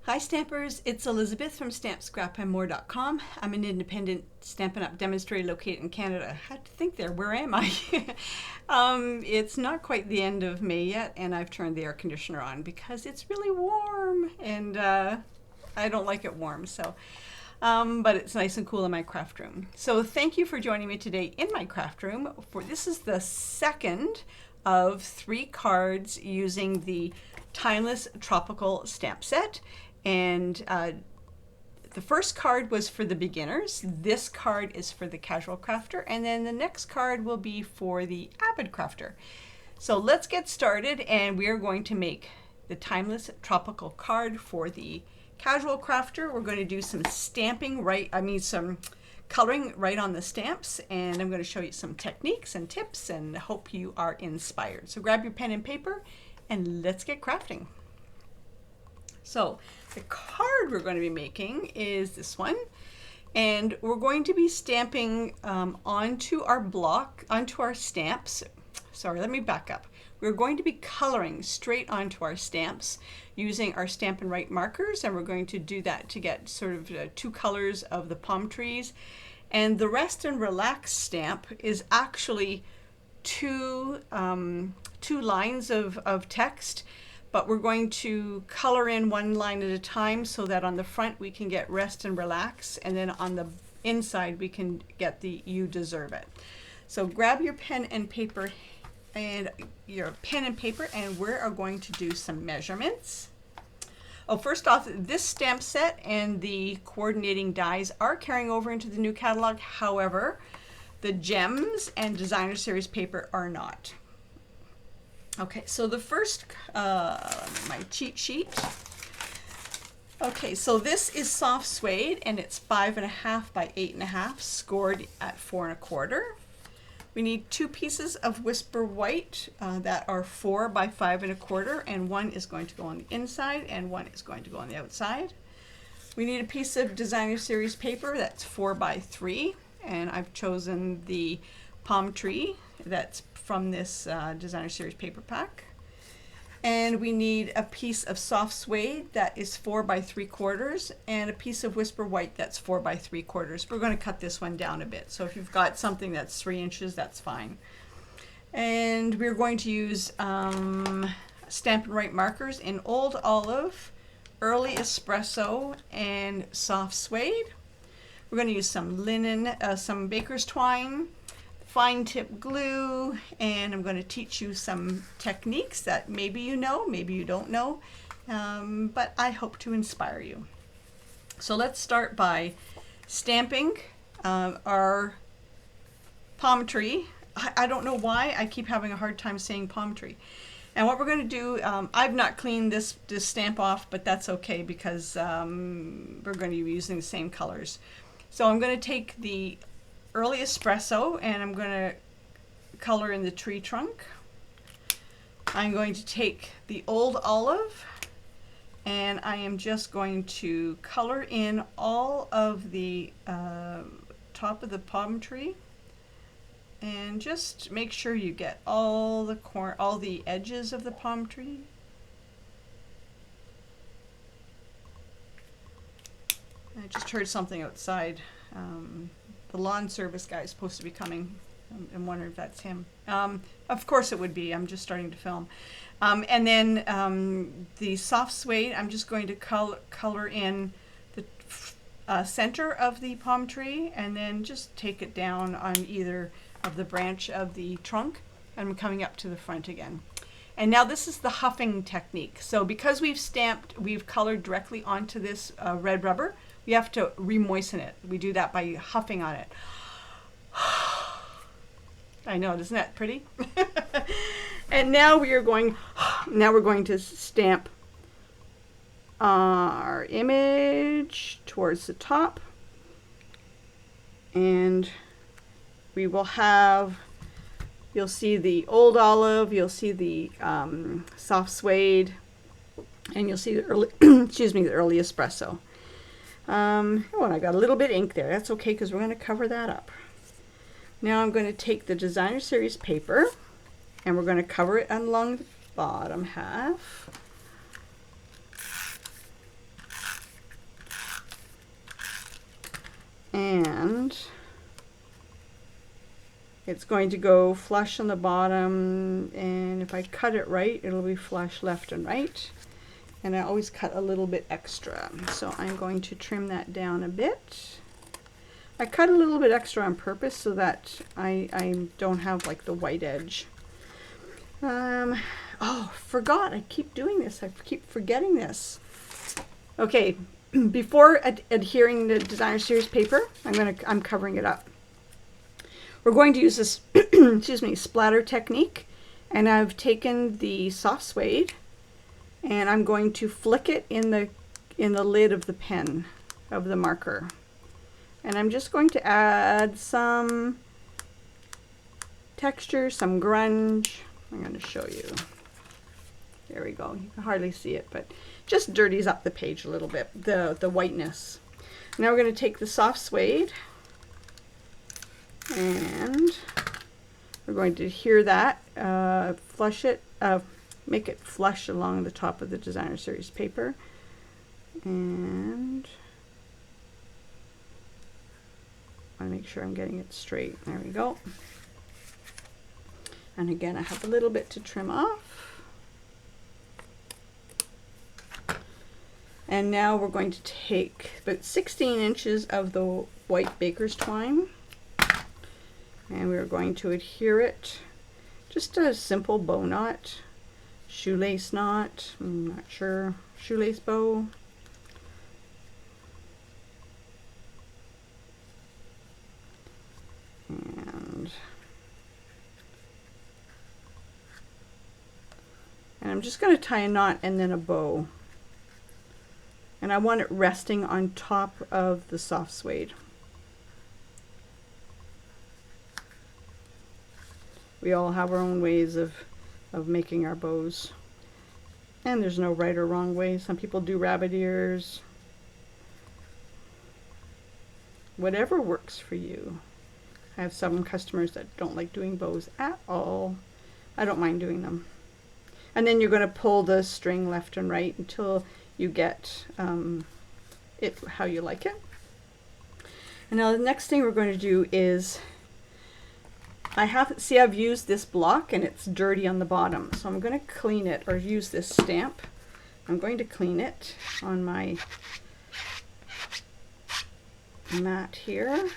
Hi Stampers, it's Elizabeth from StampScrapandMore.com. I'm an independent Stampin' Up! Demonstrator located in Canada. I had to think there, where am I? It's not quite the end of May yet, and I've turned the air conditioner on because it's really warm, and I don't like it warm, so. But it's nice and cool in my craft room. So thank you for joining me today in my craft room. This is the second of 3 cards using the Timeless Tropical Stamp Set. And the first card was for the beginners. This card is for the casual crafter. And then the next card will be for the avid crafter. So let's get started, and we are going to make the Timeless Tropical card for the casual crafter. We're going to do some some coloring right on the stamps, and I'm going to show you some techniques and tips and hope you are inspired. So grab your pen and paper and let's get crafting. So the card we're going to be making is this one, and we're going to be stamping onto our stamps. Sorry, let me back up. We're going to be coloring straight onto our stamps using our Stampin' Write markers, and we're going to do that to get sort of 2 colors of the palm trees. And the Rest and Relax stamp is actually two lines of text, but we're going to color in 1 line at a time so that on the front we can get Rest and Relax, and then on the inside we can get the You Deserve It. So grab your pen and paper, and we are going to do some measurements. Oh, first off, this stamp set and the coordinating dies are carrying over into the new catalog. However, the gems and designer series paper are not. Okay, so the first, my cheat sheet. Okay, so this is soft suede, and it's 5.5 by 8.5, scored at 4 1/4. We need 2 pieces of Whisper White that are 4 by 5 1/4, and 1 is going to go on the inside and 1 is going to go on the outside. We need a piece of designer series paper that's 4 by 3, and I've chosen the palm tree that's from this designer series paper pack. And we need a piece of soft suede that is 4 by 3/4, and a piece of Whisper White that's 4 by 3/4. We're going to cut this one down a bit, so if you've got something that's 3 inches, that's fine. And we're going to use Stampin' Write markers in Old Olive, Early Espresso, and Soft Suede. We're going to use some linen, some baker's twine, fine tip glue, and I'm going to teach you some techniques that maybe you know, maybe you don't know, but I hope to inspire you. So let's start by stamping our palm tree. I don't know why I keep having a hard time saying palm tree. And what we're going to do, I've not cleaned this stamp off, but that's okay because we're going to be using the same colors. So I'm going to take the Early Espresso, and I'm going to color in the tree trunk. I'm going to take the Old Olive, and I am just going to color in all of the top of the palm tree, and just make sure you get all the edges of the palm tree. I just heard something outside. The lawn service guy is supposed to be coming. I'm wondering if that's him. Of course it would be. I'm just starting to film. And then the soft suede, I'm just going to color in the center of the palm tree, and then just take it down on either of the branch of the trunk. And I'm coming up to the front again. And now this is the huffing technique. So because we've colored directly onto this red rubber, we have to re-moisten it. We do that by huffing on it. I know, isn't that pretty? And now we're going to stamp our image towards the top. And we will have, you'll see the Old Olive, you'll see the soft suede, and you'll see the early, the Early Espresso. And I got a little bit of ink there. That's okay because we're going to cover that up. Now I'm going to take the designer series paper, and we're going to cover it along the bottom half. And it's going to go flush on the bottom, and if I cut it right, it'll be flush left and right. And I always cut a little bit extra, so I'm going to trim that down a bit. I cut a little bit extra on purpose so that I don't have like the white edge. Oh, forgot, I keep doing this, I keep forgetting this. Okay, before adhering the designer series paper, I'm covering it up. We're going to use this excuse me, splatter technique, and I've taken the soft suede and I'm going to flick it in the lid of the pen, of the marker. And I'm just going to add some texture, some grunge. I'm going to show you. There we go. You can hardly see it, but just dirties up the page a little bit, the whiteness. Now we're going to take the soft suede and we're going to adhere that, flush it, make it flush along the top of the designer series paper. And I want to make sure I'm getting it straight. There we go. And again, I have a little bit to trim off. And now we're going to take about 16 inches of the white baker's twine, and we're going to adhere it, just a simple bow knot, shoelace knot, I'm not sure, shoelace bow. And I'm just going to tie a knot and then a bow. And I want it resting on top of the soft suede. We all have our own ways of making our bows. And there's no right or wrong way. Some people do rabbit ears. Whatever works for you. I have some customers that don't like doing bows at all. I don't mind doing them. And then you're going to pull the string left and right until you get it how you like it. And now the next thing we're going to do is, I've used this block and it's dirty on the bottom, so I'm going to clean it, or use this stamp. I'm going to clean it on my mat here.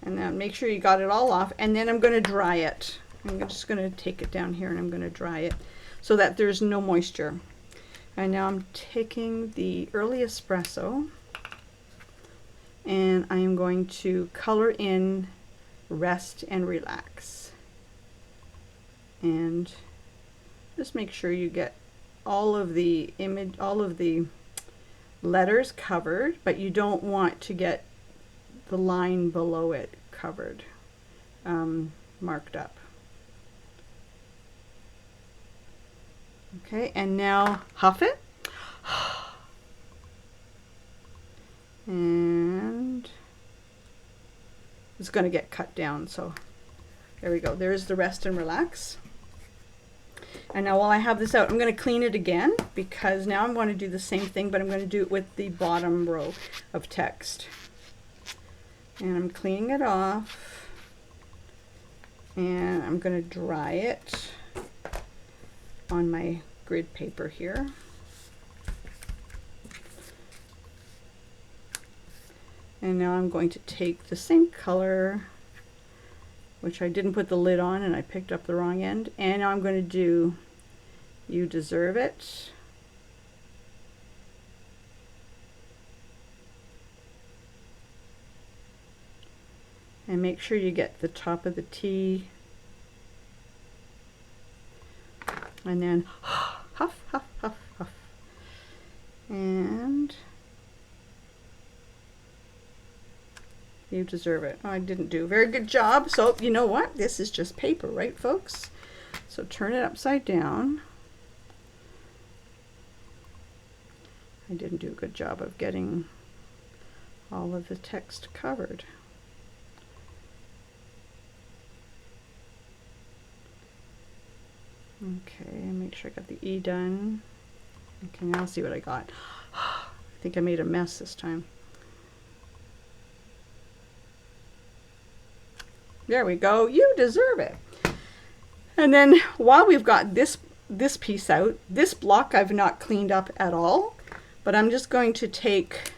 And then make sure you got it all off, and then I'm going to dry it. I'm just going to take it down here and I'm going to dry it so that there's no moisture. And now I'm taking the early espresso and I am going to color in rest and relax. And just make sure you get all of the image, all of the letters covered, but you don't want to get the line below it covered, marked up. Okay, and now huff it. And it's going to get cut down, so there we go. There's the rest and relax. And now while I have this out, I'm going to clean it again, because now I'm going to do the same thing, but I'm going to do it with the bottom row of text. And I'm cleaning it off, and I'm going to dry it on my grid paper here. And now I'm going to take the same color, which I didn't put the lid on and I picked up the wrong end, and now I'm going to do You Deserve It. And make sure you get the top of the T. And then huff, huff, huff, huff. And You Deserve It. Oh, I didn't do a very good job. So you know what? This is just paper, right, folks? So turn it upside down. I didn't do a good job of getting all of the text covered. Okay, make sure I got the E done. Okay, now I'll see what I got. think I made a mess this time. There we go. You deserve it. And then while we've got this piece out, this block I've not cleaned up at all, but I'm just going to take,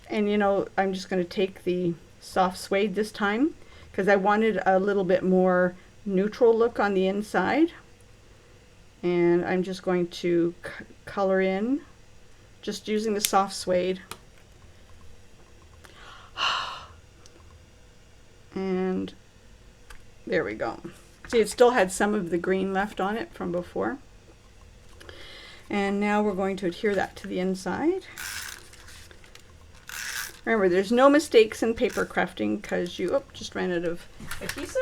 and you know, I'm just going to take the soft suede this time because I wanted a little bit more neutral look on the inside. And I'm just going to color in just using the soft suede. And there we go. See, it still had some of the green left on it from before. And now we're going to adhere that to the inside. Remember, there's no mistakes in paper crafting because you just ran out of adhesive.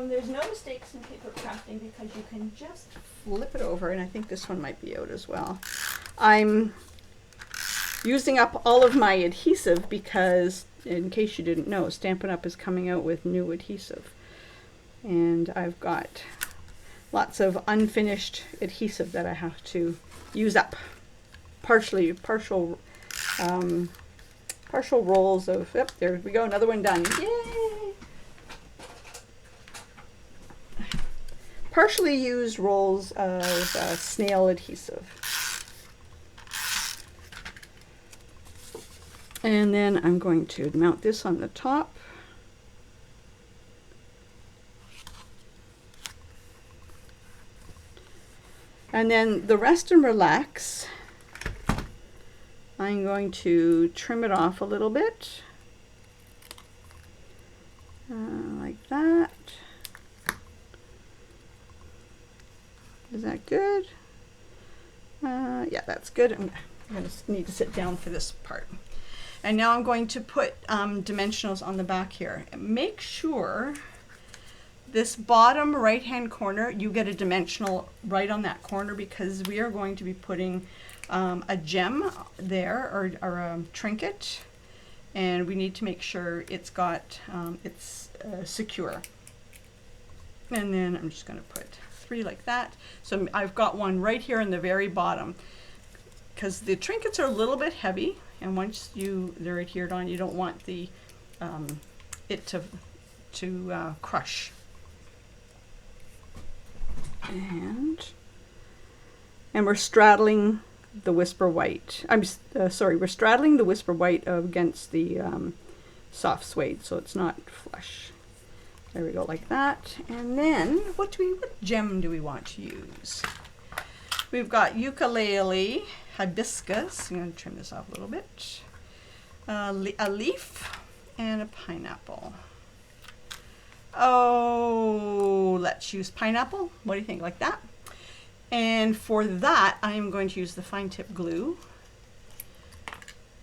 There's no mistakes in paper crafting because you can just flip it over, and I think this one might be out as well. I'm using up all of my adhesive because, in case you didn't know, Stampin' Up! Is coming out with new adhesive. And I've got lots of unfinished adhesive that I have to use up. Partial rolls of, yep, there we go, another one done. Yay! Partially used rolls of snail adhesive. And then I'm going to mount this on the top. And then the Rest and Relax, I'm going to trim it off a little bit. Like that. Is that good? Yeah, that's good. I'm going to need to sit down for this part. And now I'm going to put dimensionals on the back here. Make sure this bottom right hand corner, you get a dimensional right on that corner because we are going to be putting a gem there or a trinket, and we need to make sure it's got it's secure. And then I'm just going to put 3 like that. So I've got one right here in the very bottom because the trinkets are a little bit heavy, and once they're adhered on, you don't want the it to crush. And we're straddling the Whisper White. Sorry, we're straddling the Whisper White against the soft suede, so it's not flush. There we go, like that. And then what gem do we want to use? We've got ukulele, hibiscus. I'm going to trim this off a little bit. A leaf and a pineapple. Oh, let's use pineapple. What do you think? Like that? And for that, I am going to use the fine tip glue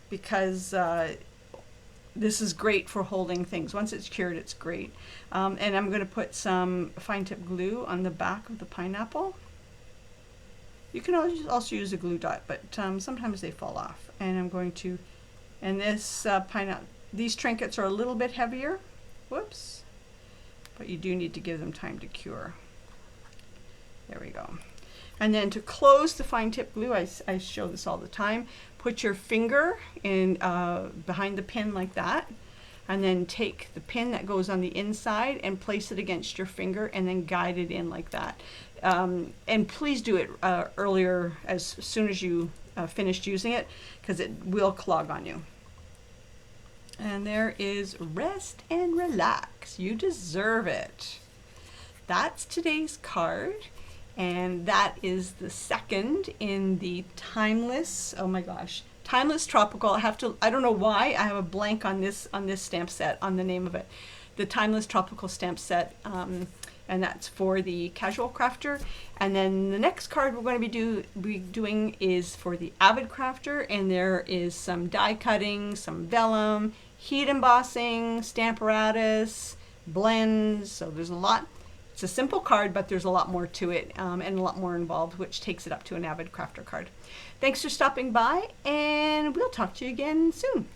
because this is great for holding things. Once it's cured, it's great. And I'm going to put some fine tip glue on the back of the pineapple. You can also use a glue dot, but sometimes they fall off. And I'm going to, and this pineapple, these trinkets are a little bit heavier. Whoops. But you do need to give them time to cure. There we go. And then to close the fine tip glue, I show this all the time, put your finger in behind the pin like that, and then take the pin that goes on the inside and place it against your finger and then guide it in like that. And please do it earlier, as soon as you finished using it, because it will clog on you. And there is Rest and Relax. You deserve it. That's today's card. And that is the second in the Timeless, oh my gosh, Timeless Tropical. I don't know why, I have a blank on this stamp set, on the name of it. The Timeless Tropical stamp set, and that's for the Casual Crafter. And then the next card we're going to be doing is for the Avid Crafter, and there is some die cutting, some vellum, heat embossing, stamparatus, blends, so there's a lot. It's a simple card, but there's a lot more to it and a lot more involved, which takes it up to an Avid Crafter card. Thanks for stopping by, and we'll talk to you again soon.